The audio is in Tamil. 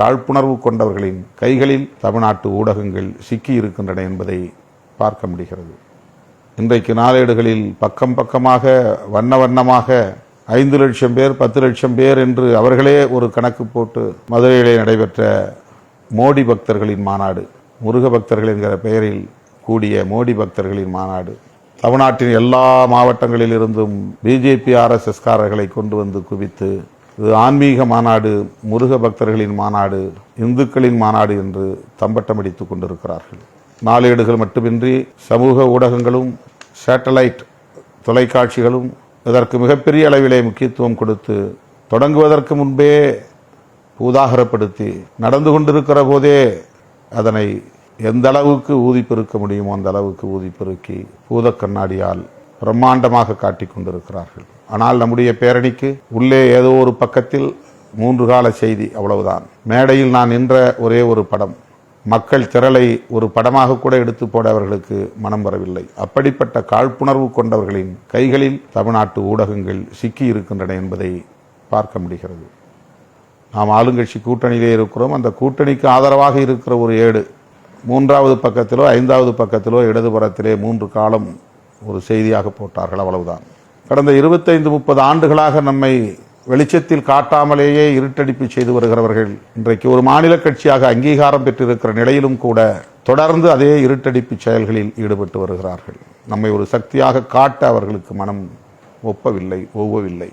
காழ்ப்புணர்வு கொண்டவர்களின் கைகளில் தமிழ்நாட்டு ஊடகங்கள் சிக்கி இருக்கின்றன என்பதை பார்க்க முடிகிறது. இன்றைக்கு நாளேடுகளில் பக்கம் பக்கமாக வண்ண வண்ணமாக 5 லட்சம் பேர் 10 லட்சம் பேர் என்று அவர்களே ஒரு கணக்கு போட்டு மதுரையிலே நடைபெற்ற மோடி பக்தர்களின் மாநாடு, முருக பக்தர்கள் என்கிற பெயரில் கூடிய மோடி பக்தர்களின் மாநாடு, தமிழ்நாட்டின் எல்லா மாவட்டங்களில் இருந்தும் பிஜேபி RSS காரர்களை கொண்டு வந்து குவித்து இது ஆன்மீக மாநாடு, முருக பக்தர்களின் மாநாடு, இந்துக்களின் மாநாடு என்று தம்பட்டம் அடித்துக் கொண்டிருக்கிறார்கள். நாளேடுகள் மட்டுமின்றி சமூக ஊடகங்களும் சேட்டலைட் தொலைக்காட்சிகளும் இதற்கு மிகப்பெரிய அளவிலே முக்கியத்துவம் கொடுத்து தொடங்குவதற்கு முன்பே உதாகரப்படுத்தி நடந்து கொண்டிருக்கிற போதே அதனை எந்த அளவுக்கு ஊதி பெருக்க முடியுமோ அந்த அளவுக்கு ஊதி பெருக்கி பூத கண்ணாடியால் பிரம்மாண்டமாக காட்டிக் கொண்டிருக்கிறார்கள். ஆனால் நம்முடைய பேரணிக்கு உள்ளே ஏதோ ஒரு பக்கத்தில் 3 கால செய்தி, அவ்வளவுதான். மேடையில் நான் நின்ற ஒரே ஒரு படம், மக்கள் திரளை ஒரு படமாக கூட எடுத்து போட அவர்களுக்கு மனம் வரவில்லை. அப்படிப்பட்ட காழ்ப்புணர்வு கொண்டவர்களின் கைகளில் தமிழ்நாட்டு ஊடகங்கள் சிக்கி இருக்கின்றன என்பதை பார்க்க முடிகிறது. நாம் ஆளுங்கட்சி கூட்டணியிலே இருக்கிறோம். அந்த கூட்டணிக்கு ஆதரவாக இருக்கிற ஒரு ஏடு 3வது பக்கத்திலோ 5வது பக்கத்திலோ இடதுபுறத்திலே 3 காலம் ஒரு செய்தியாக போட்டார்கள், அவ்வளவுதான். கடந்த 25-30 ஆண்டுகளாக நம்மை வெளிச்சத்தில் காட்டாமலேயே இருட்டடிப்பு செய்து வருகிறவர்கள் இன்றைக்கு ஒரு மாநில கட்சியாக அங்கீகாரம் பெற்றிருக்கிற நிலையிலும் கூட தொடர்ந்து அதே இருட்டடிப்பு செயல்களில் ஈடுபட்டு வருகிறார்கள். நம்மை ஒரு சக்தியாக காட்ட அவர்களுக்கு மனம் ஒவ்வவில்லை.